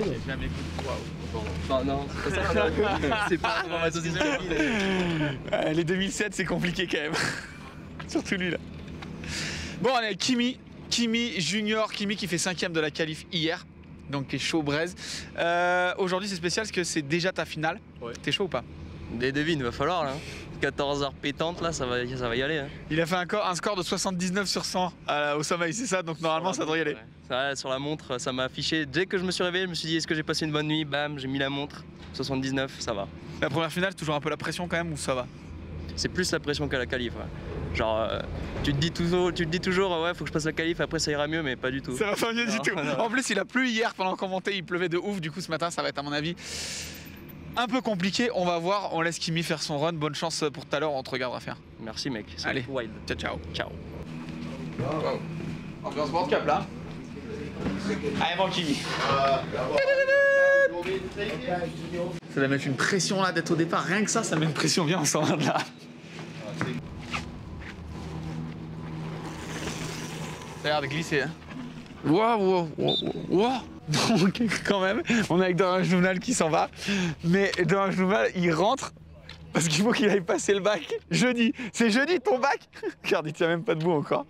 fait. Jamais waouh. Non, c'est pas ça. C'est pas pour ma deuxième cabine. Les 2007, c'est compliqué quand même. Surtout lui là. Bon, on est avec Kimi Junior, Kimi qui fait 5ème de la qualif hier. Donc qui est chaud braise. Aujourd'hui c'est spécial parce que c'est déjà ta finale. Ouais. T'es chaud ou pas? Des devines, va falloir là. 14 heures pétantes là, ça va y aller. Hein. Il a fait un score de 79 sur 100 au sommeil, c'est ça? Donc normalement ça devrait y aller. Ouais, sur la montre, ça m'a affiché. Dès que je me suis réveillé, je me suis dit est-ce que j'ai passé une bonne nuit? Bam, j'ai mis la montre. 79, ça va. La première finale, toujours un peu la pression quand même ou ça va? C'est plus la pression qu'à la qualif. Ouais. Genre, tu te dis toujours, ouais, faut que je passe la qualif, après ça ira mieux, mais pas du tout. Ça va pas mieux du tout. Non. En plus, il a plu hier pendant qu'on montait, il pleuvait de ouf. Du coup, ce matin, ça va être à mon avis un peu compliqué. On va voir, on laisse Kimi faire son run. Bonne chance pour tout à l'heure, on te regardera faire. Merci mec. Allez, wild. Ciao. Ciao. Wow. Ambiance World Cup là. Allez, bon Kimi. Ça va mettre une pression là d'être au départ. Rien que ça met une pression. Bien, on s'en va de là. Ça a l'air de glisser, hein. Waouh. Donc, quand même, on est avec Dorian Jouvenal qui s'en va. Mais Dorian Jouvenal, il rentre parce qu'il faut qu'il aille passer le bac jeudi. C'est jeudi ton bac? Regarde, il tient même pas debout encore.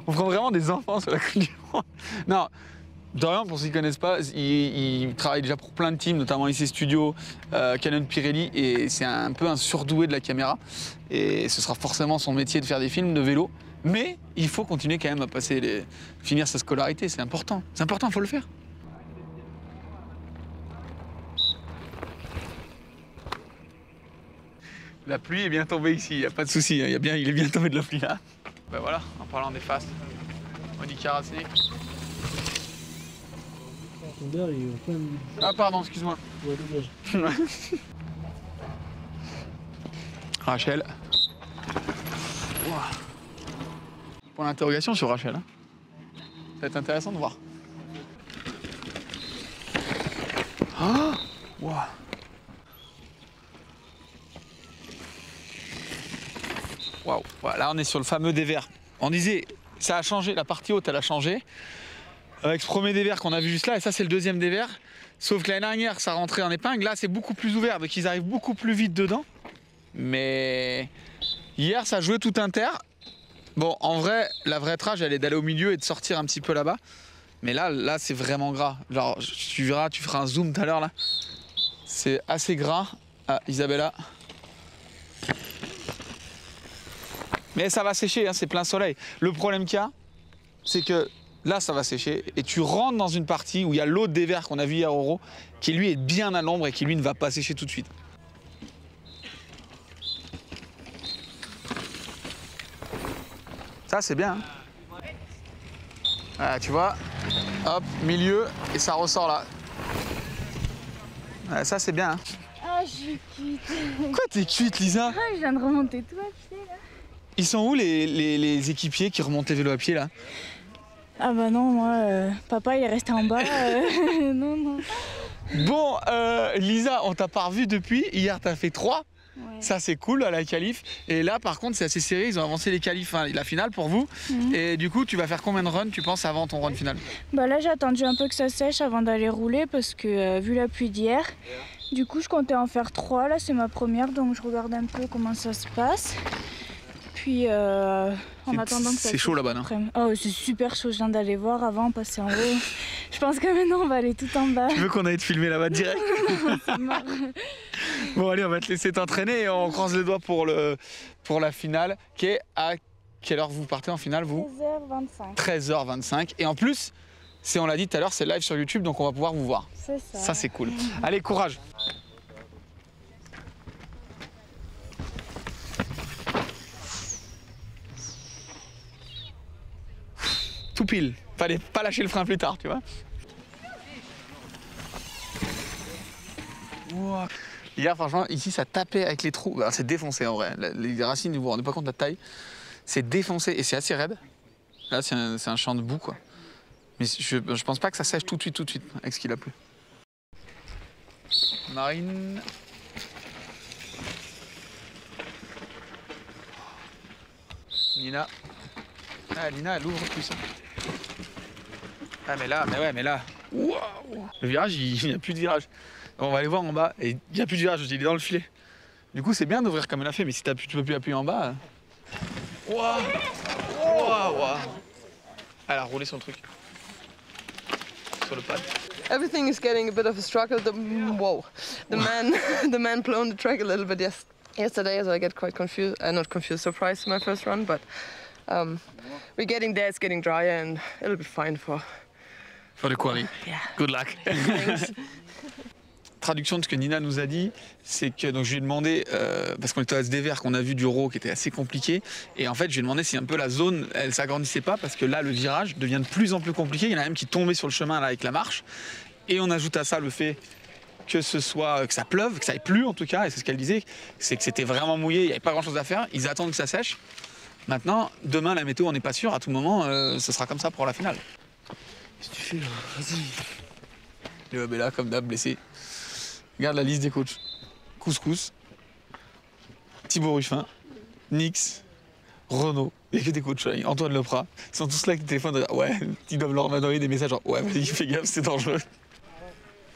On prend vraiment des enfants sur la Coupe du Monde. Non, Dorian, pour ceux qui ne connaissent pas, il travaille déjà pour plein de teams, notamment IC Studio, Canon Pirelli, et c'est un peu un surdoué de la caméra. Et ce sera forcément son métier de faire des films de vélo. Mais il faut continuer quand même à finir sa scolarité, c'est important. C'est important, il faut le faire. La pluie est bien tombée ici, il n'y a pas de souci, il est bien tombé de la pluie là. Ben voilà, en parlant des fastes, Audi Karasnik. Ah pardon, excuse-moi. Ouais, dommage. Rachel. Wow. Point d'interrogation sur Rachel. Hein. Ça va être intéressant de voir. Oh wow. Waouh. Là, on est sur le fameux dévers. On disait, ça a changé, la partie haute, elle a changé. Avec ce premier dévers qu'on a vu juste là, et ça, c'est le deuxième dévers. Sauf que l'année dernière, ça rentrait en épingle. Là, c'est beaucoup plus ouvert, donc ils arrivent beaucoup plus vite dedans. Mais hier, ça jouait tout inter. Bon, en vrai, la vraie trage, elle est d'aller au milieu et de sortir un petit peu là-bas. Mais là, c'est vraiment gras. Genre, tu verras, tu feras un zoom tout à l'heure là. C'est assez gras. Ah, Isabella. Mais ça va sécher, hein, c'est plein soleil. Le problème qu'il y a, c'est que là, ça va sécher. Et tu rentres dans une partie où il y a l'autre dévers qu'on a vu hier au Euro, qui lui est bien à l'ombre et qui lui ne va pas sécher tout de suite. Ça, c'est bien. Hein. Ah, tu vois, hop, milieu, et ça ressort là. Ah, ça, c'est bien. Hein. Ah, je suis cuite. Quoi, t'es cuite, Lisa? Ah, je viens de remonter tout à pied, là. Ils sont où les équipiers qui remontent les vélos à pied, là? Ah bah non, moi, papa, il est resté en bas. Non. Bon, Lisa, on t'a pas revu depuis. Hier, t'as fait 3. Ouais. Ça, c'est cool à la qualif. Et là, par contre, c'est assez serré. Ils ont avancé les qualifs, hein, la finale pour vous. Et du coup, tu vas faire combien de runs, tu penses, avant ton run final? Bah là, j'ai attendu un peu que ça sèche avant d'aller rouler parce que, vu la pluie d'hier, du coup, je comptais en faire 3. Là, c'est ma première, donc je regarde un peu comment ça se passe. Puis, en attendant que ça... C'est chaud là-bas, non? Oh, c'est super chaud. Je viens d'aller voir avant, passer en haut. Je pense que maintenant, on va aller tout en bas. Tu veux qu'on aille te filmer là-bas direct? C'est marrant. Bon, allez, on va te laisser t'entraîner et on croise les doigts pour la finale, qui est à quelle heure vous partez en finale, vous? 13h25. 13h25. Et en plus, on l'a dit tout à l'heure, c'est live sur YouTube, donc on va pouvoir vous voir. C'est ça. Ça, c'est cool. Allez, courage. Tout pile. Fallait pas lâcher le frein plus tard, tu vois. Wow. Hier, franchement, ici, ça tapait avec les trous. C'est défoncé en vrai. Les racines, vous vous rendez pas compte de la taille. C'est défoncé et c'est assez raide. Là, c'est un champ de boue, quoi. Mais je pense pas que ça sèche tout de suite, avec ce qu'il a plu. Marine. Nina. Ah, Nina, elle ouvre plus ça. Ah, mais là. Waouh. Le virage, il n'y a plus de virage. On va aller voir en bas. Et il n'y a plus de virage, il est dans le filet. Du coup, c'est bien d'ouvrir comme elle a fait, mais si tu peux plus appuyer en bas. Waouh. Waouh. Elle a roulé son truc. Sur le pad. Everything is getting a bit of a struggle. The man blown the track a little bit yesterday, so I get quite confused. Not confused, surprised my first run, but we're getting there. It's getting drier, and it'll be fine for the quali. Yeah. Good luck. Traduction de ce que Nina nous a dit, c'est que donc je lui ai demandé, parce qu'on était à SDVR, qu'on a vu du Row qui était assez compliqué, et en fait je lui ai demandé si un peu la zone elle s'agrandissait pas, parce que là le virage devient de plus en plus compliqué, il y en a même qui tombaient sur le chemin là avec la marche, et on ajoute à ça le fait que ça pleuve, que ça ait plu en tout cas, et c'est ce qu'elle disait, c'est que c'était vraiment mouillé, il n'y avait pas grand chose à faire, ils attendent que ça sèche. Maintenant, demain la météo on n'est pas sûr, à tout moment ce sera comme ça pour la finale. Qu'est-ce que tu fais là? Vas-y. Léo Bella comme d'hab blessé. Regarde la liste des coachs. Couscous, Thibaut Ruffin, Nix, Renaud. Il n'y a que des coachs. Antoine Leprat. Ils sont tous là avec des téléphones. Ouais, ils doivent leur envoyer des messages genre ouais, vas-y, fais gaffe, c'est dangereux.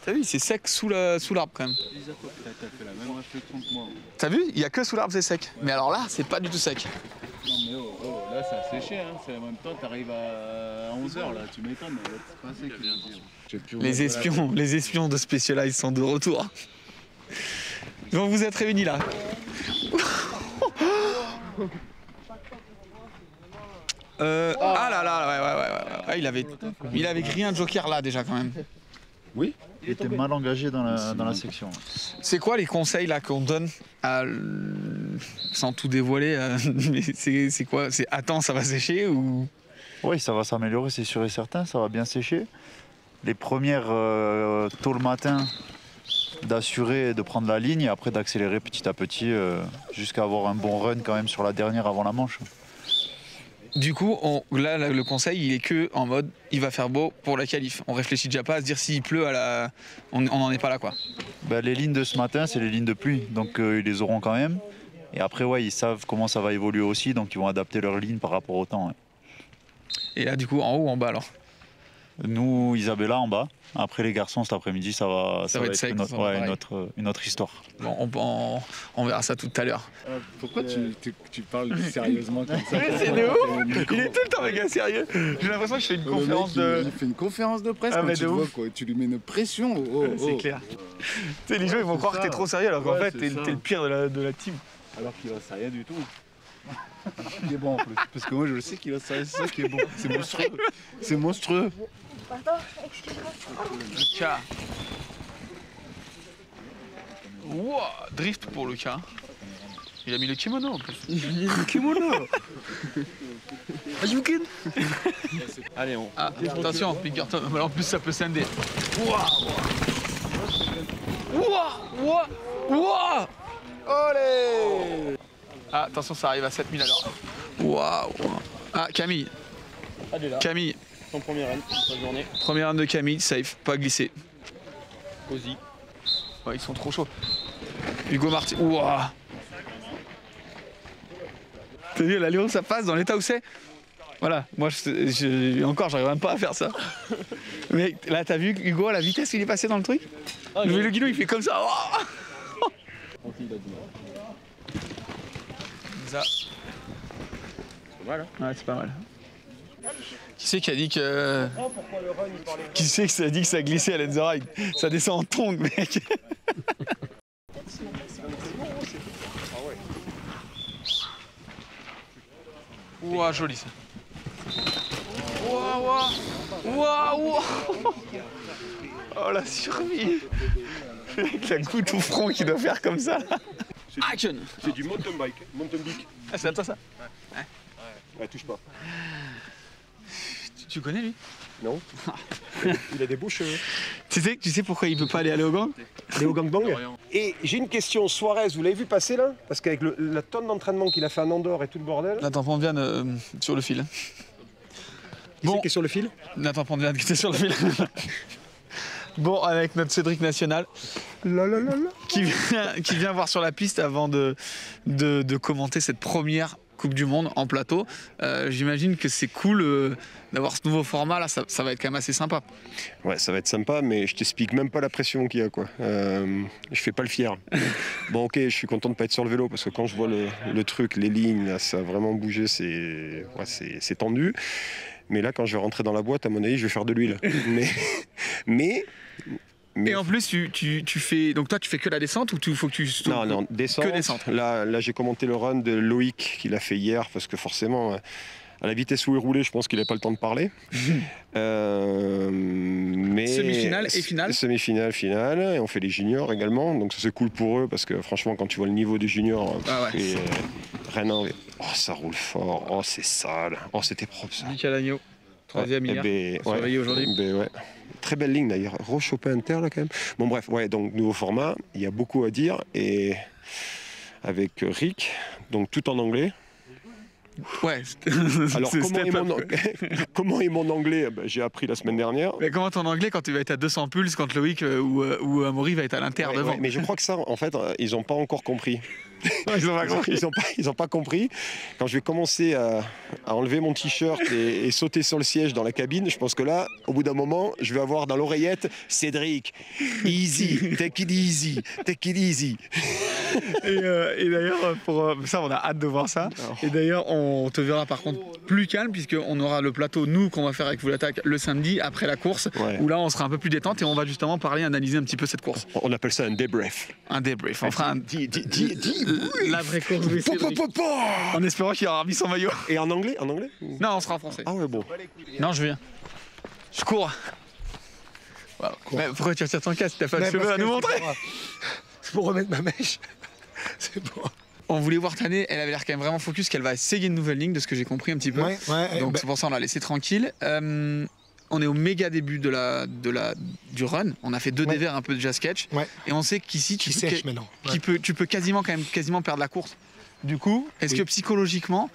T'as vu, c'est sec sous l'arbre quand même. T'as fait la même réflexion que moi. T'as vu, il n'y a que sous l'arbre c'est sec. Mais alors là, c'est pas du tout sec. Non mais là ça a séché, hein. En même temps t'arrives à 11h là, tu m'étonnes, c'est pas sec. Les espions de Specialized sont de retour. Donc vous êtes réunis là. Ah là là, ouais. Il avait grillé un joker là déjà quand même. Oui, il était mal engagé dans la section. C'est quoi les conseils là qu'on donne sans tout dévoiler mais c'est quoi? C'est attends, ça va sécher ou? Oui, ça va s'améliorer, c'est sûr et certain, ça va bien sécher. Les premières tôt le matin, d'assurer de prendre la ligne et après d'accélérer petit à petit jusqu'à avoir un bon run quand même sur la dernière avant la manche. Du coup, là, le conseil, il est que en mode, il va faire beau pour la qualif. On réfléchit déjà pas à se dire s'il pleut on n'en est pas là quoi. Ben, les lignes de ce matin, c'est les lignes de pluie, donc ils les auront quand même. Et après, ouais, ils savent comment ça va évoluer aussi, donc ils vont adapter leur ligne par rapport au temps. Ouais. Et là, du coup, en haut ou en bas alors? Nous, Isabella en bas. Après les garçons, cet après-midi, ça va être sec, une autre histoire. Bon, on verra ça tout à l'heure. Pourquoi tu parles sérieusement comme ça? C'est de ouf. Il est tout le temps méga sérieux. J'ai l'impression que je fais une conférence Il fait une conférence de presse quand tu vois quoi. Tu lui mets une pression. C'est clair. Tu sais, les gens ils vont croire que t'es trop sérieux alors qu'en fait t'es le pire de la team. Alors qu'il va rien du tout. Il est bon en plus. Parce que moi je le sais qu'il va sérieux, c'est ça qui est bon. C'est monstrueux. C'est monstrueux. Pardon, excuse-moi. Lucas. Wow, drift pour Lucas. Il a mis le kimono en plus. Il a mis le kimono. Ayuken. Allez, on. Ah, attention, Pinkerton. En plus, ça peut scinder. Wow. Olé. Ah, attention, ça arrive à 7000 à l'heure. Waouh. Ah, Camille. Camille. Ton premier run de la journée. Premier run de Camille, safe, pas glissé. Ozzy. Ouais, ils sont trop chauds. Hugo Martin. Ouah. T'as vu l'allure où ça passe dans l'état où c'est? Voilà, moi encore j'arrive même pas à faire ça. Mais là t'as vu Hugo à la vitesse qu'il est passé dans le truc? Le guidon il fait comme ça. Ça. C'est pas mal, hein? Ouais, c'est pas mal. Qui c'est qui a dit que. Qui c'est que ça a dit que ça glissait à l'Enzerheide? Ça descend en tongue, mec. Ouah, joli ça. Ouah. Oh la survie. Avec la goutte au front qui doit faire comme ça. Action. C'est du mountain bike. Ah, c'est à toi ça? Ouais, touche pas. Tu connais lui? Non. Il a des beaux cheveux. Tu sais pourquoi il peut pas aller à Léogang? Gangbang. Et j'ai une question, Suarez, vous l'avez vu passer là? Parce qu'avec la tonne d'entraînement qu'il a fait en Andorre et tout le bordel. Nathan Pandvian sur le fil. Qui est sur le fil? Nathan Pandvian qui était sur le fil. Bon, avec notre Cédric National. Qui vient voir sur la piste avant de commenter cette première Coupe du Monde en plateau. J'imagine que c'est cool d'avoir ce nouveau format là, ça va être quand même assez sympa. Ouais, ça va être sympa, mais je t'explique même pas la pression qu'il y a, quoi. Je fais pas le fier. Bon, ok, je suis content de pas être sur le vélo parce que quand je vois le truc, les lignes, là, ça a vraiment bougé, c'est tendu. Mais là, quand je vais rentrer dans la boîte, à mon avis, je vais faire de l'huile. mais Et en plus, tu fais. Donc toi, tu fais que la descente ou faut que tu. Non, descente. Que descente. Là j'ai commenté le run de Loïc qu'il a fait hier parce que forcément, à la vitesse où il roulait, je pense qu'il n'a pas le temps de parler. Mais semi-finale et finale. Semi-finale, finale. Et on fait les juniors également. Donc ça c'est cool pour eux parce que franchement, quand tu vois le niveau des juniors, Renan, oh ça roule fort, oh c'est sale, oh c'était propre ça. Michael Agneau, 3e hier, surveillé aujourd'hui. Ouais. Très belle ligne d'ailleurs, rechopé inter là quand même. Bon bref, ouais, donc nouveau format, il y a beaucoup à dire et avec Rick, donc tout en anglais. Ouais. Alors comment est mon anglais? J'ai appris la semaine dernière. Mais comment ton anglais quand tu vas être à 200 pulses quand Loïc ou Amaury va être à l'inter devant? Mais je crois que ça, en fait, ils n'ont pas encore compris. Ils ont pas compris. Quand je vais commencer à enlever mon t-shirt et sauter sur le siège dans la cabine, je pense que là, au bout d'un moment, je vais avoir dans l'oreillette Cédric, easy, take it easy, take it easy. Et d'ailleurs, pour ça, on a hâte de voir ça. Et d'ailleurs, on te verra par contre plus calme puisqu'on aura le plateau, nous, qu'on va faire avec vous l'attaque le samedi après la course, où là, on sera un peu plus détente et on va justement parler, analyser un petit peu cette course. On appelle ça un débrief. Un débrief. On fera la vraie course. En espérant qu'il aura mis son maillot. Et en anglais? Non, on sera en français. Ah ouais, bon. Non, je viens. Je cours. Wow. Mais pourquoi tu retires ton casque? T'as pas de cheveux à nous montrer? C'est pour remettre ma mèche. C'est bon. On voulait voir Tané, elle avait l'air quand même vraiment focus qu'elle va essayer une nouvelle ligne de ce que j'ai compris un petit peu. Donc c'est pour ça on l'a laissé tranquille. On est au méga début du run. On a fait 2 dévers un peu déjà sketch. Et on sait qu'ici tu peux quasiment perdre la course. Du coup, est-ce que psychologiquement,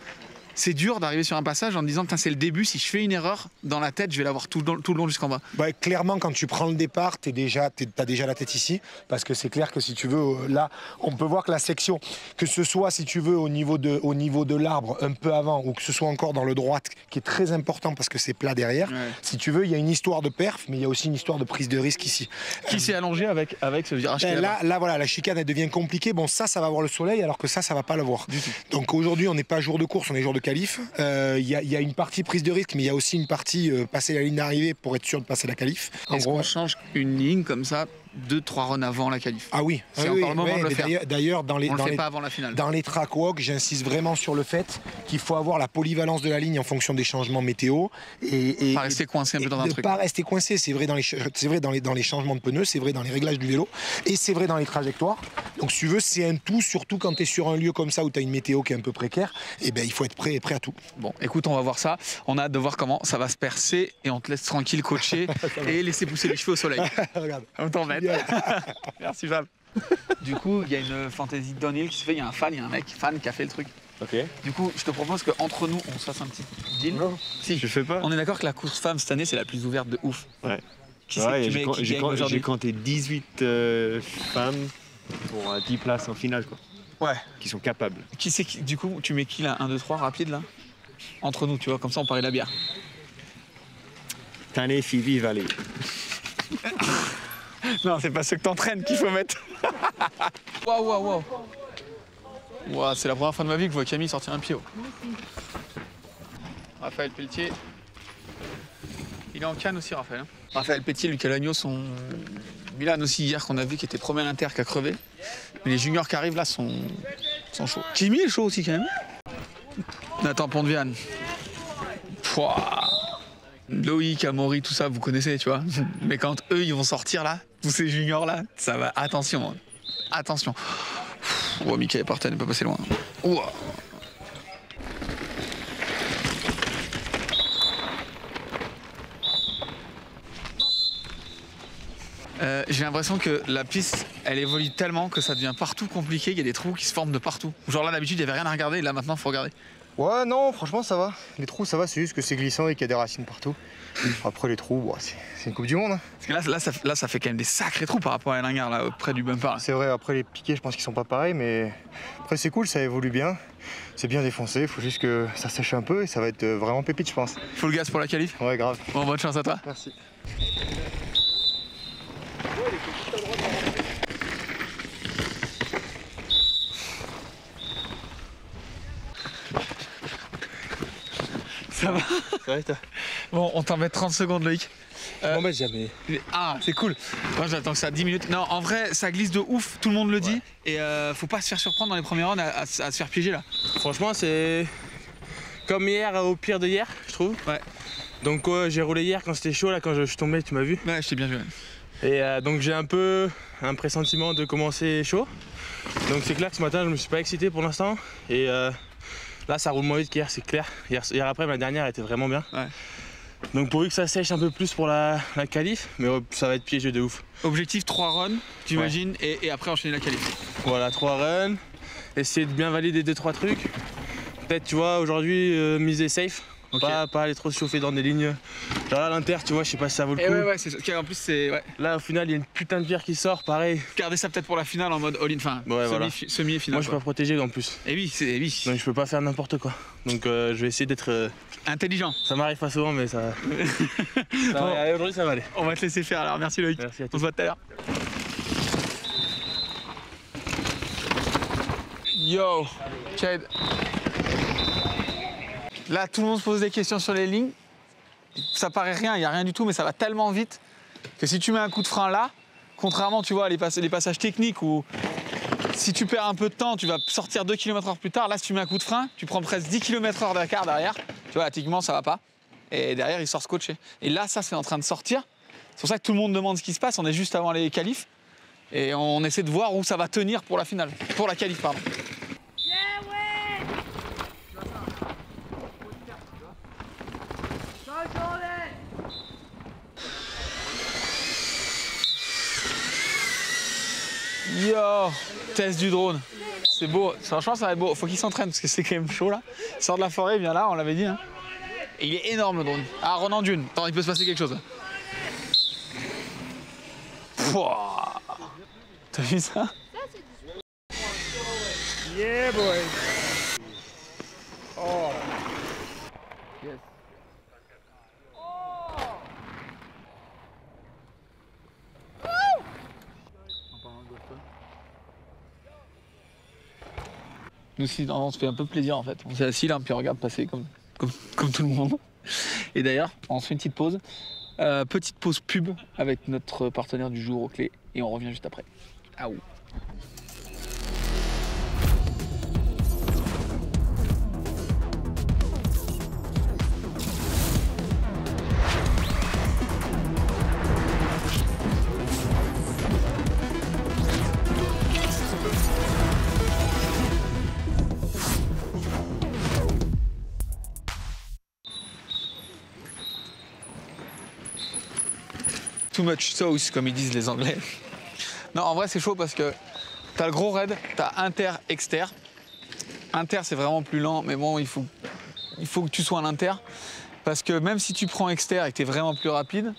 c'est dur d'arriver sur un passage en te disant c'est le début, si je fais une erreur dans la tête, je vais l'avoir tout le long jusqu'en bas? Clairement, quand tu prends le départ, t'as déjà la tête ici, parce que c'est clair que si tu veux, là, on peut voir que la section, que ce soit si tu veux au niveau de l'arbre un peu avant, ou que ce soit encore dans le droit, qui est très important parce que c'est plat derrière, si tu veux, il y a une histoire de perf, mais il y a aussi une histoire de prise de risque ici. Qui s'est allongé avec ce virage? Là, voilà, la chicane, elle devient compliquée. Bon, ça va avoir le soleil, alors que ça va pas l'avoir. Donc aujourd'hui, on n'est pas jour de course, on est jour de qualif. Il y a une partie prise de risque, mais il y a aussi une partie passer la ligne d'arrivée pour être sûr de passer la qualif. Est-ce qu'on change une ligne comme ça 2-3 runs avant la qualif? Ah oui, c'est encore le moment de le faire. D'ailleurs, on le fait pas avant la finale. Dans les track walk, j'insiste vraiment sur le fait qu'il faut avoir la polyvalence de la ligne en fonction des changements météo pas rester coincé un peu dans un truc. Pas rester coincé, c'est vrai dans les changements de pneus, c'est vrai dans les réglages du vélo et c'est vrai dans les trajectoires. Donc si tu veux, c'est un tout, surtout quand tu es sur un lieu comme ça où tu as une météo qui est un peu précaire, et il faut être prêt à tout. Bon, écoute, on va voir ça. On a hâte de voir comment ça va se percer et on te laisse tranquille coacher et laisser pousser les cheveux au soleil. Regarde. On t'embête. Merci Val. Du coup, il y a une fantaisie downhill qui se fait, il y a un mec fan qui a fait le truc. Ok. Du coup, je te propose qu'entre nous, on se fasse un petit deal. Non, si, je fais pas. On est d'accord que la course femme cette année, c'est la plus ouverte de ouf. Ouais. J'ai compté 18 femmes pour 10 places en finale, quoi. Ouais. Qui sont capables. Du coup, tu mets qui là? 1, 2, 3 rapide là? Entre nous, tu vois, comme ça on parie la bière. Tané, Phoebe, Valet. Non, c'est pas ceux que t'entraînes qu'il faut mettre. Waouh. Wow, c'est la première fois de ma vie que je vois Camille sortir un pied. Raphaël Pelletier. Il est en Cannes aussi, Raphaël. Hein. Raphaël Pelletier, Lucas Lagneau sont Milan aussi hier qu'on a vu qui était premier à l'Inter qui a crevé. Mais les juniors qui arrivent là sont chauds. Kimi est chaud aussi quand même. Nathan Pont-de-Viane. Loïc, Amaury, tout ça, vous connaissez, tu vois. Mais quand eux, ils vont sortir là, tous ces juniors là, ça va. Attention, hein. Attention. Oh, Michael Partin n'est pas passé loin. Oh. J'ai l'impression que la piste, elle évolue tellement que ça devient partout compliqué. Il y a des trous qui se forment de partout. Genre là, d'habitude, il n'y avait rien à regarder. Et là, maintenant, il faut regarder. Ouais, non, franchement, ça va. Les trous, ça va, c'est juste que c'est glissant et qu'il y a des racines partout. Après, les trous, bon, c'est une Coupe du Monde. Hein. Parce que là, ça fait quand même des sacrés trous par rapport à Erlanger, là, près du bumper. C'est vrai, après, les piquets, je pense qu'ils sont pas pareils, mais après, c'est cool, ça évolue bien. C'est bien défoncé, il faut juste que ça sèche un peu et ça va être vraiment pépite, je pense. Full gas pour la qualif? Ouais, grave. Bon, bonne chance à toi. Merci. Ça va? Ça va, toi? Bon, on t'en met 30 secondes, Loïc. Non, mais jamais. Ah, c'est cool. Moi, j'attends que ça 10 minutes. Non, en vrai, ça glisse de ouf, tout le monde le dit. Et faut pas se faire surprendre dans les premiers rounds à se faire piéger là. Franchement, c'est comme hier, au pire de hier, je trouve. Ouais. Donc, j'ai roulé hier quand c'était chaud, là, quand je suis tombé, tu m'as vu. Ouais, je t'ai bien vu. Ouais. Et donc, j'ai un peu un pressentiment de commencer chaud. Donc, c'est clair que ce matin, je me suis pas excité pour l'instant. Et là, ça roule moins vite qu'hier, c'est clair. Hier après, ma dernière était vraiment bien. Ouais. Donc pourvu que ça sèche un peu plus pour la qualif, mais ça va être piégé de ouf. Objectif 3 runs, j'imagine, et après enchaîner la qualif. Voilà, 3 runs, essayer de bien valider 2-3 trucs. Peut-être, tu vois, aujourd'hui, miser safe. Okay. Pas aller trop se chauffer dans des lignes. Genre là, l'Inter, tu vois, je sais pas si ça vaut le coup. Ouais, c'est ça. En plus, c'est. Ouais. Là, au final, il y a une putain de pierre qui sort, pareil. Gardez ça peut-être pour la finale en mode all-in, enfin, ouais, voilà. semi et finale. Moi, je suis pas protégé en plus. Et oui, c'est oui. Donc, je peux pas faire n'importe quoi. Donc, je vais essayer d'être. Intelligent. Ça m'arrive pas souvent, mais ça. Bon. Aujourd'hui, ça va aller. On va te laisser faire alors. Merci, Loïc. Merci à tous. On se voit tout à l'heure. Yo, Chad. Là, tout le monde se pose des questions sur les lignes. Ça paraît rien, il n'y a rien du tout, mais ça va tellement vite que si tu mets un coup de frein là, contrairement, tu vois, les passages techniques où si tu perds un peu de temps, tu vas sortir 2 km/h plus tard. Là, si tu mets un coup de frein, tu prends presque 10 km/h d'écart derrière. Tu vois, techniquement, ça va pas. Et derrière, il sort scotché. Et là, ça, c'est en train de sortir. C'est pour ça que tout le monde demande ce qui se passe. On est juste avant les qualifs. Et on essaie de voir où ça va tenir pour la finale. Pour la qualif, pardon. Yo, test du drone. C'est beau, franchement ça va être beau. Faut qu'il s'entraîne parce que c'est quand même chaud là. Il sort de la forêt, il vient là, on l'avait dit. Hein. Et il est énorme le drone. Ah, Ronan Dune. Attends, il peut se passer quelque chose. Pouah. T'as vu ça? Yeah, boy. Oh. Yes. Nous aussi, on se fait un peu plaisir en fait. On s'est assis là, puis on regarde passer comme tout le monde. Et d'ailleurs, on se fait une petite pause. Petite pause pub avec notre partenaire du jour au clé. Et on revient juste après. Ah ouh. Too much sauce, comme ils disent les Anglais. Non, en vrai, c'est chaud parce que t'as le gros raid, t'as Inter, Exter. Inter, c'est vraiment plus lent, mais bon, il faut que tu sois à l'Inter. Parce que même si tu prends Exter et que t'es vraiment plus rapide,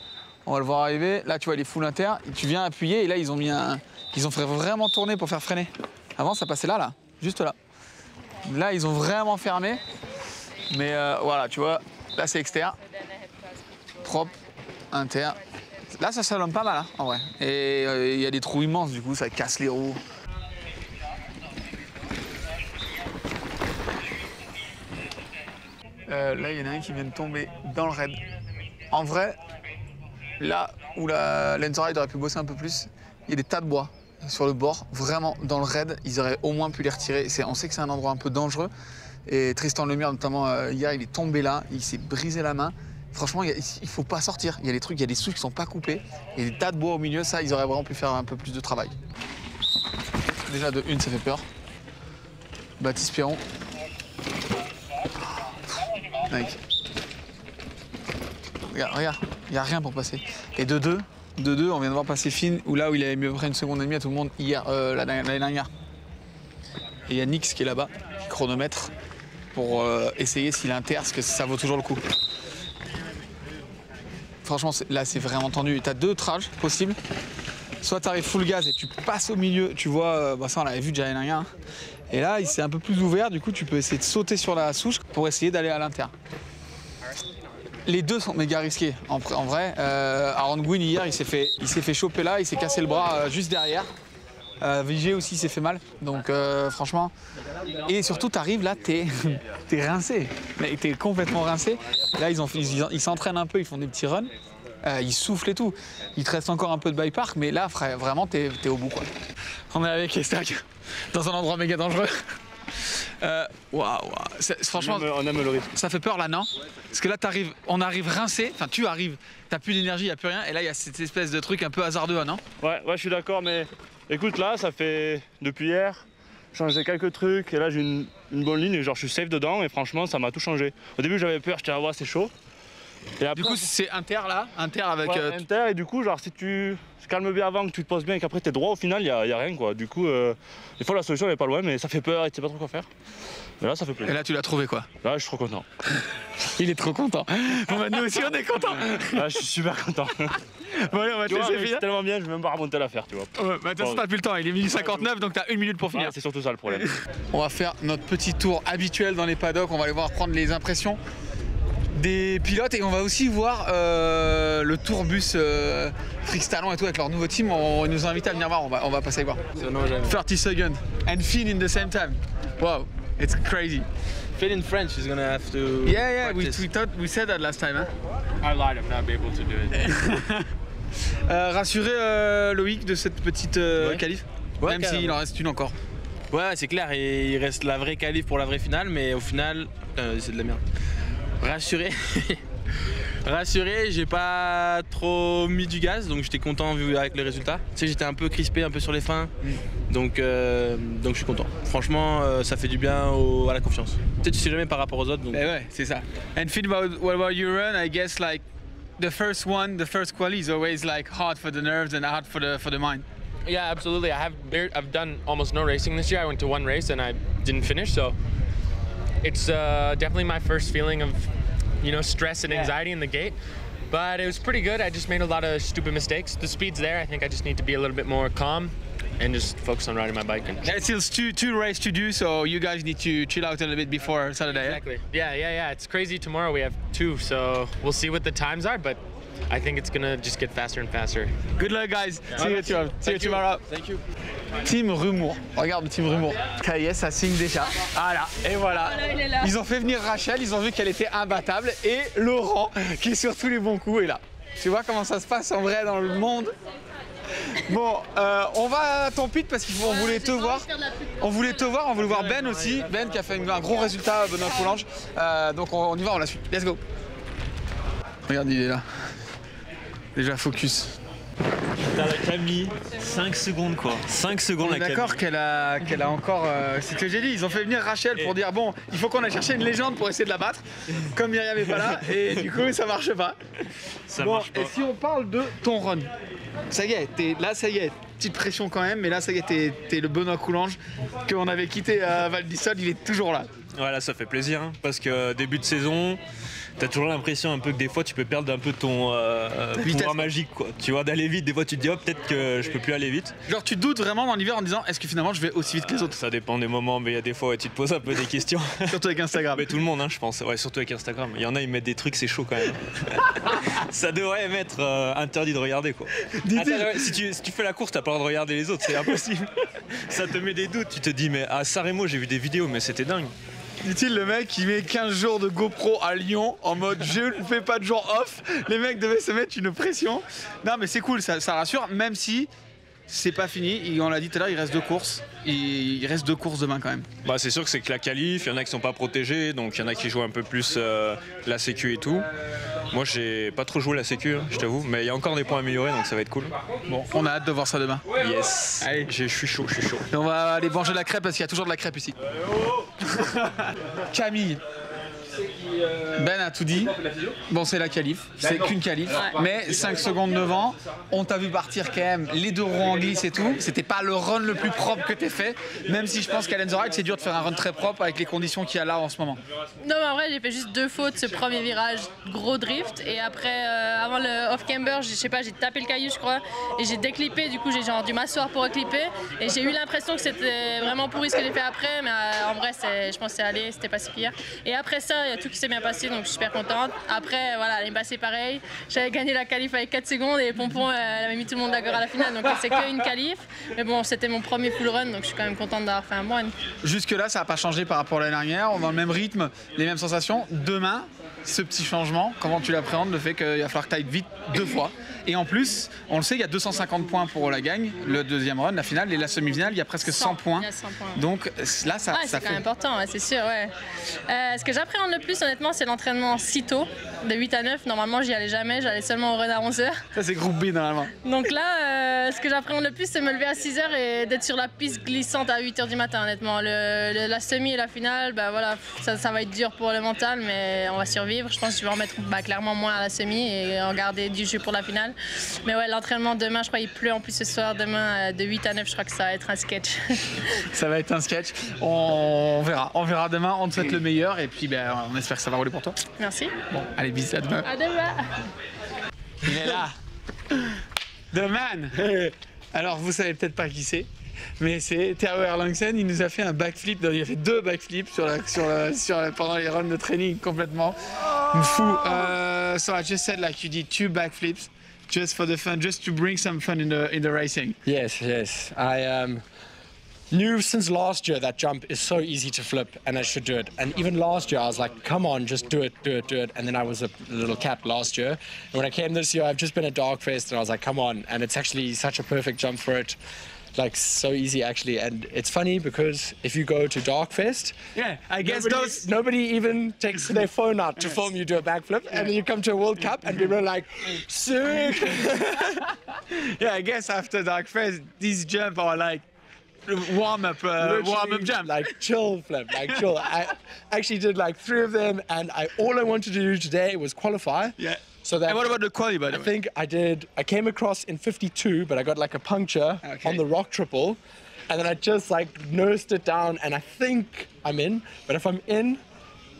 on va le voir arriver. Là, tu vois, il est full Inter, tu viens appuyer et là, ils ont fait vraiment tourner pour faire freiner. Avant, ça passait là, juste là. Là, ils ont vraiment fermé. Mais voilà, tu vois, là, c'est Exter. Propre, Inter. Là, ça salonne pas mal, hein, en vrai. Et il y a des trous immenses, du coup, ça casse les roues. Là, il y en a un qui vient de tomber dans le raid. En vrai, là où la Lenzerheide aurait pu bosser un peu plus, il y a des tas de bois sur le bord. Vraiment, dans le raid, ils auraient au moins pu les retirer. On sait que c'est un endroit un peu dangereux. Et Tristan Lemire, notamment, hier, il est tombé là, il s'est brisé la main. Franchement, il faut pas sortir. Il y a des trucs, il y a des souches qui sont pas coupées. Il y a des tas de bois au milieu, ça, ils auraient vraiment pu faire un peu plus de travail. Déjà, de une, ça fait peur. Baptiste Piron. Mec. Regarde, il n'y a rien pour passer. Et de deux, on vient de voir passer Finn, où là où il avait mis à peu près 1 seconde et demie à tout le monde hier, l'année dernière. Et il y a Nix qui est là-bas, qui chronomètre. pour essayer si l'Inter, parce que ça vaut toujours le coup. Franchement, là, c'est vraiment tendu. Tu as 2 trages possibles. Soit tu arrives full gaz et tu passes au milieu, tu vois, ça on l'avait vu déjà l'année dernière. Et là, il s'est un peu plus ouvert, du coup, tu peux essayer de sauter sur la souche pour essayer d'aller à l'Inter. Les deux sont méga risqués, en vrai. Aaron Gwyn, hier, il s'est fait choper là, il s'est cassé le bras juste derrière. Vigé aussi s'est fait mal, donc franchement. Et surtout, tu arrives là, t'es rincé. T'es complètement rincé. Là, ils s'entraînent un peu, ils font des petits runs. Ils soufflent et tout. Il te reste encore un peu de bike park, mais là, vraiment, t'es au bout, quoi. On est avec Estac dans un endroit méga dangereux. Franchement, on aime le rythme. Ça fait peur là, non? Parce que là, on arrive rincé, enfin tu arrives, t'as plus d'énergie, y a plus rien, et là il y a cette espèce de truc un peu hasardeux, non? Ouais, je suis d'accord, mais écoute, là, ça fait depuis hier, changé quelques trucs, et là j'ai une bonne ligne, et genre je suis safe dedans, et franchement, ça m'a tout changé. Au début, j'avais peur, j'étais ouais, c'est chaud. Et après, du coup, c'est Inter là, Inter avec. Ouais, Inter, et du coup, genre si tu te calmes bien avant, que tu te poses bien, et qu'après t'es droit, au final, y a rien, quoi. Du coup, des fois la solution elle est pas loin, mais ça fait peur, et tu sais pas trop quoi faire. Mais là, ça fait plaisir. Et là, tu l'as trouvé, quoi? Là, je suis trop content. Il est trop content. Bon, bah, nous aussi, on est contents. Là, je suis super content. Bon, allez, on va te laisser finir. C'est tellement bien, je vais même pas remonter l'affaire, tu vois. Ouais, bah, de toute façon, t'as plus le temps. Il est 12h59, donc t'as 1 minute pour finir. C'est surtout ça le problème. On va faire notre petit tour habituel dans les paddocks. On va aller voir prendre les impressions des pilotes et on va aussi voir le tourbus Frixtalon et tout avec leur nouveau team. Ils nous ont invités à venir voir. On va passer voir. 30 seconds and Finn in the same time. Wow, it's crazy. Finn in French is gonna have to. Yeah, we said that last time. Hein? I lied, I'm not able to do it. Rassurer Loïc de cette petite qualif, même s'il en reste une encore. Ouais, c'est clair, et il reste la vraie qualif pour la vraie finale, mais au final, c'est de la merde. Rassuré, j'ai pas trop mis du gaz, donc j'étais content vu avec les résultats. Tu sais, j'étais un peu crispé, un peu sur les fins, donc je suis content. Franchement, ça fait du bien à la confiance. Tu sais jamais par rapport aux autres. Donc... ouais, c'est ça. And Finn, what about your run? I guess like the first quali is always like hard for the nerves and hard for the mind. Yeah, absolutely. I've done almost no racing this year. I went to one race and I didn't finish, so it's definitely my first feeling of, stress and anxiety in the gate. But it was pretty good. I just made a lot of stupid mistakes. The speed's there. I think I just need to be a little bit more calm and just focus on riding my bike. There's still two races to do, so you guys need to chill out a little bit before Saturday. Exactly. Yeah. It's crazy. Tomorrow we have 2, so we'll see what the times are, but I think it's gonna just get faster and faster. Good luck, guys. Yeah. See you tomorrow. Thank you. Team Rumour. Regarde le Team Rumour. KIS, ça signe déjà. Voilà. Et voilà. Il est là. Ils ont fait venir Rachel, ils ont vu qu'elle était imbattable. Et Laurent, qui est sur tous les bons coups, est là. Tu vois comment ça se passe en vrai dans le monde? Bon, on va à ton pit parce qu'on voulait te voir. On voulait voir Ben aussi. Ben qui a fait un gros résultat à Benoît Coulange. Donc on y va, on la suit. Let's go. Regarde, il est là. Déjà focus. T'as la Camille, 5 secondes quoi. 5 secondes la Camille. D'accord qu'elle a encore. C'est ce que j'ai dit, ils ont fait venir Rachel pour dire bon, il faut qu'on aille chercher une légende pour essayer de la battre. Comme Myriam n'est pas là, et du coup ça marche pas. Marche pas. Et si on parle de ton run, ça y est, ça y est, petite pression quand même, mais là ça y est, t'es le Benoît Coulange qu'on avait quitté à Val d'Isole, il est toujours là. Ouais, là ça fait plaisir hein, parce que début de saison, t'as toujours l'impression un peu que des fois tu peux perdre un peu ton pouvoir magique quoi. Tu vois, d'aller vite, des fois tu te dis oh peut-être que je peux plus aller vite. Genre tu doutes vraiment dans l'hiver en disant est-ce que finalement je vais aussi vite que les autres? Ça dépend des moments, mais il y a des fois où tu te poses un peu des questions. Surtout avec Instagram. Mais tout le monde hein, je pense, ouais, surtout avec Instagram. Il y en a ils mettent des trucs, c'est chaud quand même. Ça devrait m'être interdit de regarder quoi. Attends, si tu fais la course, t'as pas le droit de regarder les autres, c'est impossible. Ça te met des doutes, tu te dis mais à Saremo j'ai vu des vidéos mais c'était dingue. Dit-il le mec qui met 15 jours de GoPro à Lyon en mode je ne fais pas de jour off. Les mecs devaient se mettre une pression. Non mais c'est cool, ça rassure, même si c'est pas fini. On l'a dit tout à l'heure, il reste 2 courses. Il reste 2 courses demain quand même. Bah c'est sûr que c'est que la qualif, il y en a qui sont pas protégés, donc il y en a qui jouent un peu plus la sécu et tout. Moi j'ai pas trop joué la sécu, hein, je t'avoue, mais il y a encore des points à améliorer donc ça va être cool. Bon, on a hâte de voir ça demain. Yes. Allez, je suis chaud. Et on va aller manger de la crêpe parce qu'il y a toujours de la crêpe ici. Camille, Ben a tout dit. Bon, c'est la qualif, c'est qu'une qualif, mais 5 secondes devant. On t'a vu partir quand même les 2 roues en glisse et tout. C'était pas le run le plus propre que t'aies fait, même si je pense qu'à Lenzerheide, c'est dur de faire un run très propre avec les conditions qu'il y a là en ce moment. Non, mais en vrai, j'ai fait juste 2 fautes ce premier virage, gros drift, et après, avant le off-camber, je sais pas, j'ai tapé le caillou, je crois, et j'ai déclippé. Du coup, j'ai genre dû m'asseoir pour reclipper, et j'ai eu l'impression que c'était vraiment pourri ce que j'ai fait après, mais en vrai, je pense que c'est allé, c'était pas si pire. Et après ça, il y a tout qui s'est bien passé, donc je suis super contente. Après, voilà, elle est passée pareil. J'avais gagné la qualif avec 4 secondes et Pompon, elle avait mis tout le monde d'accord à la finale, donc c'est qu'une qualif. Mais bon, c'était mon premier full run, donc je suis quand même contente d'avoir fait un bon run. Jusque-là, ça n'a pas changé par rapport à l'année dernière. On a le même rythme, les mêmes sensations. Demain, ce petit changement, comment tu l'appréhendes, le fait qu'il va falloir que tu ailles vite 2 fois. Et en plus, on le sait, il y a 250 points pour la gagne, le deuxième run, la finale, et la semi-finale, il y a presque 100 points. Il y a 100 points. Donc là, ça c'est fait... quand même important, ouais, c'est sûr. Ouais. Ce que j'appréhende le plus, honnêtement, c'est l'entraînement si tôt, de 8 à 9. Normalement, j'y allais jamais, j'allais seulement au run à 11h. Ça, c'est groupe B, normalement. Donc là, ce que j'appréhende le plus, c'est me lever à 6h et d'être sur la piste glissante à 8h du matin, honnêtement. La semi et la finale, bah voilà, ça va être dur pour le mental, mais on va survivre. Je pense que je vais en mettre clairement moins à la semi et en garder du jus pour la finale. Mais ouais, l'entraînement demain, je crois qu'il pleut en plus ce soir. Demain, de 8 à 9, je crois que ça va être un sketch. Ça va être un sketch. On verra demain. On te souhaite le meilleur et puis ben, on espère que ça va rouler pour toi. Merci. Bon, allez, bisous, à demain. À demain. Il est là. The man. Alors, vous savez peut-être pas qui c'est, mais c'est Theo Erlangsen. Il nous a fait un backflip. Il a fait 2 backflips pendant les runs de training, complètement fou. So I just said like you did 2 backflips just for the fun, just to bring some fun in the racing. Yes. I knew since last year that jump is so easy to flip and I should do it. And even last year I was like, come on, just do it. And then I was a little cat last year. And when I came this year, I've just been at Darkfest and I was like, come on. And it's actually such a perfect jump for it. Like so easy actually, and it's funny because if you go to Darkfest, yeah, I guess nobody even takes their phone out to film you do a backflip, and then you come to a World Cup and people are like, sick. Yeah, I guess after Darkfest, these jumps are like warm-up jump, like chill flip, like chill. I actually did like 3 of them, and all I wanted to do today was qualify. Yeah. So that, and what about the quali, by the way? I think I came across in 52, but I got like a puncture on the rock triple, and then I just like nursed it down, and I think I'm in. But if I'm in,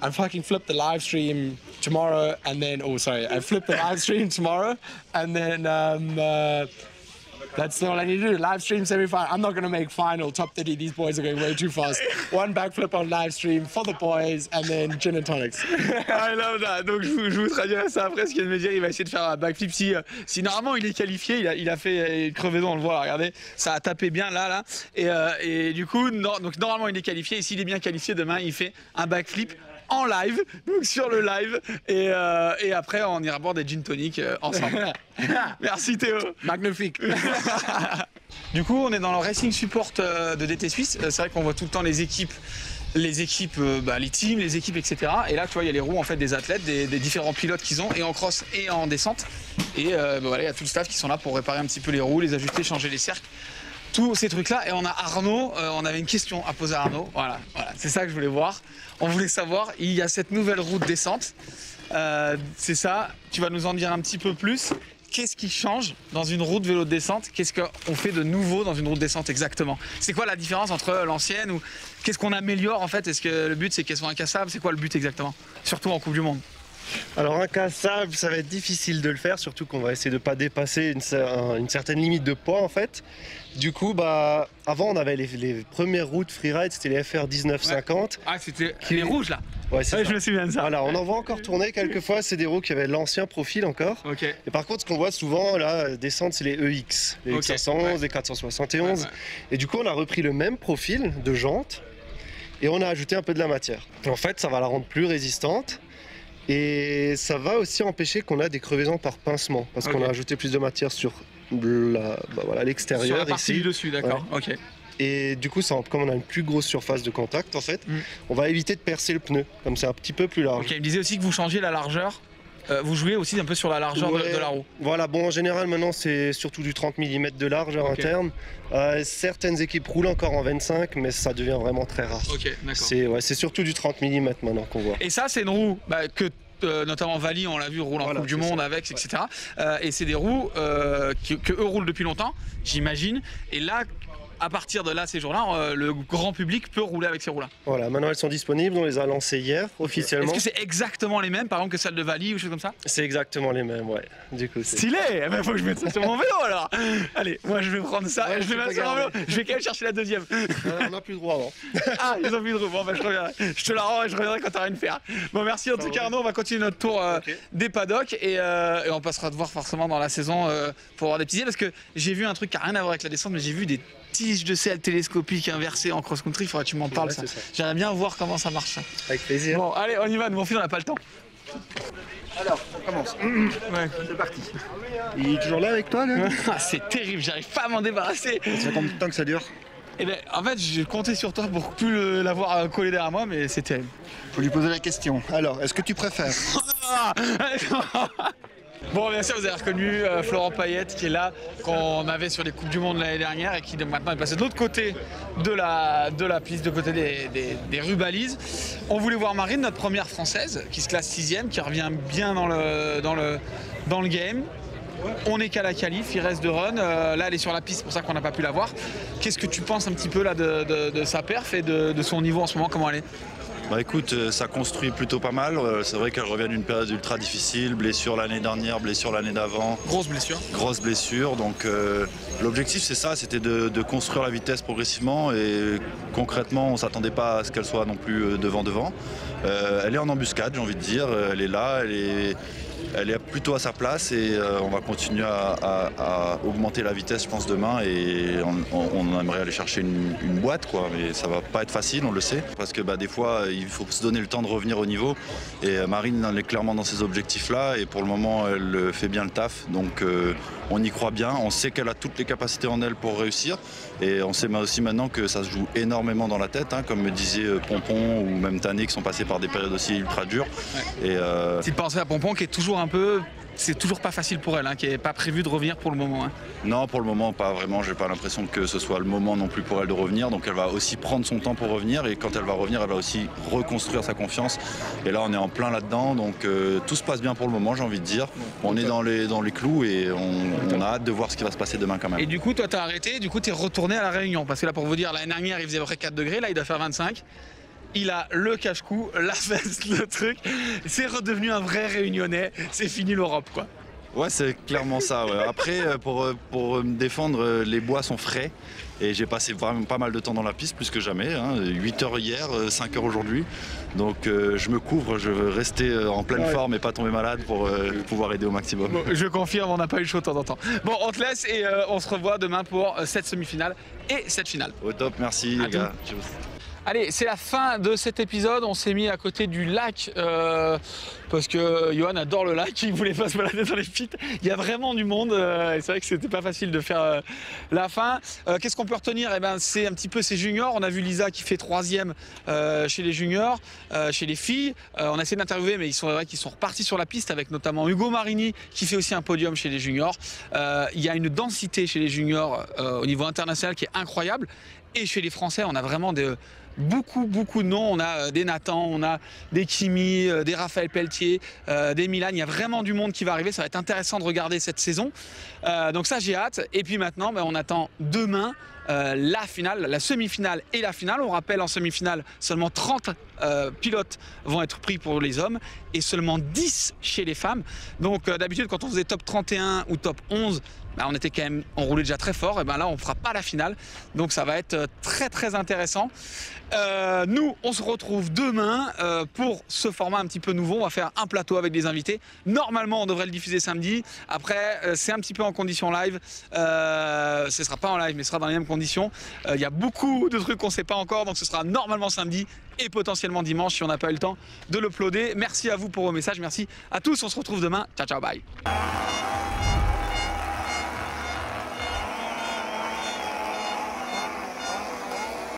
I fucking flip the live stream tomorrow, and then I flip the live stream tomorrow, and then that's all I need to do. Live stream semi-final. I'm not going to make final top 30. These boys are going way too fast. 1 backflip on live stream for the boys and then gin and tonics. I love that. Donc je vous traduirai ça après. Ce qu'il vient de me dire, il va essayer de faire un backflip. Si normalement il est qualifié, il a fait une crevaison, on le voit. Regardez, ça a tapé bien là. Et du coup, donc normalement il est qualifié. Et s'il est bien qualifié, demain il fait un backflip en live, donc sur le live, et après on ira boire des gin tonic ensemble. Merci Théo. Magnifique. Du coup, on est dans le Racing Support de DT Suisse. C'est vrai qu'on voit tout le temps les équipes, les teams, les équipes, etc. Et là, tu vois, il y a les roues en fait des athlètes, des différents pilotes qu'ils ont, et en cross et en descente. Et voilà, il y a tout le staff qui sont là pour réparer un petit peu les roues, les ajuster, changer les cercles. Tous ces trucs-là. Et on a Arnaud, on avait une question à poser à Arnaud. Voilà, c'est ça que je voulais voir. On voulait savoir, il y a cette nouvelle roue de descente. C'est ça, tu vas nous en dire un petit peu plus. Qu'est-ce qui change dans une roue de vélo de descente? Qu'est-ce qu'on fait de nouveau dans une roue de descente exactement? C'est quoi la différence entre l'ancienne ou qu'est-ce qu'on améliore en fait? Est-ce que le but c'est qu'elles soient incassables? C'est quoi le but exactement? Surtout en Coupe du Monde. Alors incassable, ça va être difficile de le faire, surtout qu'on va essayer de ne pas dépasser une certaine limite de poids en fait. Du coup, avant on avait les premières roues de freeride, c'était les FR 1950. Ouais. Ah, c'était les rouges là. Ouais, je me souviens de ça. Voilà, on en voit encore tourner quelques fois, c'est des roues qui avaient l'ancien profil encore. Okay. Et par contre, ce qu'on voit souvent là, descendre, c'est les EX, les X511, les 471. Et du coup, on a repris le même profil de jante et on a ajouté un peu de la matière. Et en fait, ça va la rendre plus résistante. Et ça va aussi empêcher qu'on a des crevaisons par pincement, parce qu'on a ajouté plus de matière sur l'extérieur. Sur la partie ici. du dessus, d'accord. Ouais. Ok. Et du coup, comme on a une plus grosse surface de contact, en fait, on va éviter de percer le pneu, comme c'est un petit peu plus large. Ok, il me disait aussi que vous changiez la largeur. vous jouez aussi un peu sur la largeur de la roue. Voilà, bon en général maintenant c'est surtout du 30 mm de large à interne. Certaines équipes roulent encore en 25 mais ça devient vraiment très rare. Ok, d'accord. C'est surtout du 30 mm maintenant qu'on voit. Et ça c'est une roue que notamment Vali, on l'a vu, roule en Coupe du Monde avec, etc. Et c'est des roues que eux roulent depuis longtemps, j'imagine. Et là, à partir de là, ces jours-là, le grand public peut rouler avec ces roues-là. Voilà, maintenant elles sont disponibles, on les a lancées hier officiellement. Est-ce que c'est exactement les mêmes, par exemple, que celles de Vali ou choses comme ça? C'est exactement les mêmes, ouais. Du coup, stylé. Eh ben, faut que je mette ça sur mon vélo alors. Allez, moi je vais prendre ça, je vais mettre sur mon vélo. Je vais quand même chercher la deuxième. On n'a plus le droit avant. Ah, ils ont plus le droit. Bon, ben, je reviendrai. Je te la rends et je reviendrai quand tu auras une faire. Bon, merci en tout cas Arnaud. On va continuer notre tour des paddocks et on passera te voir forcément dans la saison pour avoir des petits idées parce que j'ai vu un truc qui n'a rien à voir avec la descente, mais j'ai vu des tiges de selle télescopiques inversées en cross-country. Il faudrait que tu m'en parles. Ça. J'aimerais bien voir comment ça marche. Avec plaisir. Bon, allez, on y va. Nous, mon fils, on n'a pas le temps. Alors, on commence. Ouais. C'est parti. Il est toujours là avec toi, là? C'est terrible, j'arrive pas à m'en débarrasser. Ça fait combien de temps que ça dure? Eh ben, en fait, j'ai compté sur toi pour plus l'avoir collé derrière moi, mais c'est terrible. Faut lui poser la question. Alors, est-ce que tu préfères? Bon, bien sûr, vous avez reconnu Florent Payette qui est là, qu'on avait sur les Coupes du Monde l'année dernière et qui maintenant est passé de l'autre côté de la piste, de côté des rubalises. On voulait voir Marine, notre première française, qui se classe 6ème, qui revient bien dans le game. On n'est qu'à la qualif, il reste 2 runs. Là, elle est sur la piste, c'est pour ça qu'on n'a pas pu la voir. Qu'est-ce que tu penses un petit peu là de sa perf et de son niveau en ce moment, comment elle est? Bah écoute, ça construit plutôt pas mal. C'est vrai qu'elle revient d'une période ultra difficile, blessure l'année dernière, blessure l'année d'avant. Grosse blessure. Grosse blessure. Donc l'objectif c'est ça, c'était de construire la vitesse progressivement et concrètement on ne s'attendait pas à ce qu'elle soit non plus devant. Elle est en embuscade, j'ai envie de dire. Elle est là, elle est plutôt à sa place et on va continuer à augmenter la vitesse je pense demain et on aimerait aller chercher une boîte quoi, mais ça va pas être facile, on le sait, parce que des fois il faut se donner le temps de revenir au niveau et Marine elle est clairement dans ces objectifs là et pour le moment elle fait bien le taf, donc on y croit bien, on sait qu'elle a toutes les capacités en elle pour réussir et on sait aussi maintenant que ça se joue énormément dans la tête, hein, comme me disait Pompon ou même Tané qui sont passés par des périodes aussi ultra dures. Ouais. Et si tu pensais à Pompon qui est toujours un peu, c'est toujours pas facile pour elle, hein, qui n'est pas prévu de revenir pour le moment. Hein. Non, pour le moment pas vraiment, j'ai pas l'impression que ce soit le moment non plus pour elle de revenir, donc elle va aussi prendre son temps pour revenir et quand elle va revenir elle va aussi reconstruire sa confiance et là on est en plein là-dedans, donc tout se passe bien pour le moment j'ai envie de dire, on est dans les clous et on a hâte de voir ce qui va se passer demain quand même. Et du coup toi t'as arrêté, du coup t'es retourné à la Réunion, parce que là pour vous dire l'année dernière il faisait à peu près 4 degrés, là il doit faire 25. Il a le cache-cou, la veste, le truc. C'est redevenu un vrai Réunionnais. C'est fini l'Europe, quoi. Ouais, c'est clairement ça. Ouais. Après, pour me défendre, les bois sont frais. Et j'ai passé vraiment pas mal de temps dans la piste, plus que jamais. Hein. 8 heures hier, 5 heures aujourd'hui. Donc je me couvre, je veux rester en pleine forme et pas tomber malade pour pouvoir aider au maximum. Bon, je confirme, on n'a pas eu chaud de temps en temps. Bon, on te laisse et on se revoit demain pour cette semi-finale et cette finale. Au top, merci les gars. Allez, c'est la fin de cet épisode. On s'est mis à côté du lac parce que Johan adore le lac. Il voulait pas se balader dans les pits. Il y a vraiment du monde. C'est vrai que c'était pas facile de faire la fin. Qu'est-ce qu'on peut retenir? Eh ben, c'est un petit peu ces juniors. On a vu Lisa qui fait 3e chez les juniors, chez les filles. On a essayé d'interviewer, mais c'est vrai qu'ils sont repartis sur la piste avec notamment Hugo Marini qui fait aussi un podium chez les juniors. Il y a une densité chez les juniors au niveau international qui est incroyable. Et chez les Français, on a vraiment beaucoup de noms. On a des Nathan, on a des Kimi, des Raphaël Pelletier, des Milan. Il y a vraiment du monde qui va arriver. Ça va être intéressant de regarder cette saison. Donc ça, j'ai hâte. Et puis maintenant, on attend demain la finale, la semi-finale et la finale. On rappelle, en semi-finale, seulement 30 pilotes vont être pris pour les hommes et seulement 10 chez les femmes. Donc d'habitude, quand on faisait top 31 ou top 11, on roulait déjà très fort. Et là, on ne fera pas la finale. Donc ça va être très intéressant. Nous, on se retrouve demain pour ce format un petit peu nouveau. On va faire un plateau avec des invités. Normalement, on devrait le diffuser samedi. Après, c'est un petit peu en condition live. Ce ne sera pas en live, mais ce sera dans les mêmes conditions. Il y a beaucoup de trucs qu'on ne sait pas encore. Donc ce sera normalement samedi et potentiellement dimanche si on n'a pas eu le temps de l'uploader. Merci à vous pour vos messages. Merci à tous. On se retrouve demain. Ciao, ciao, bye.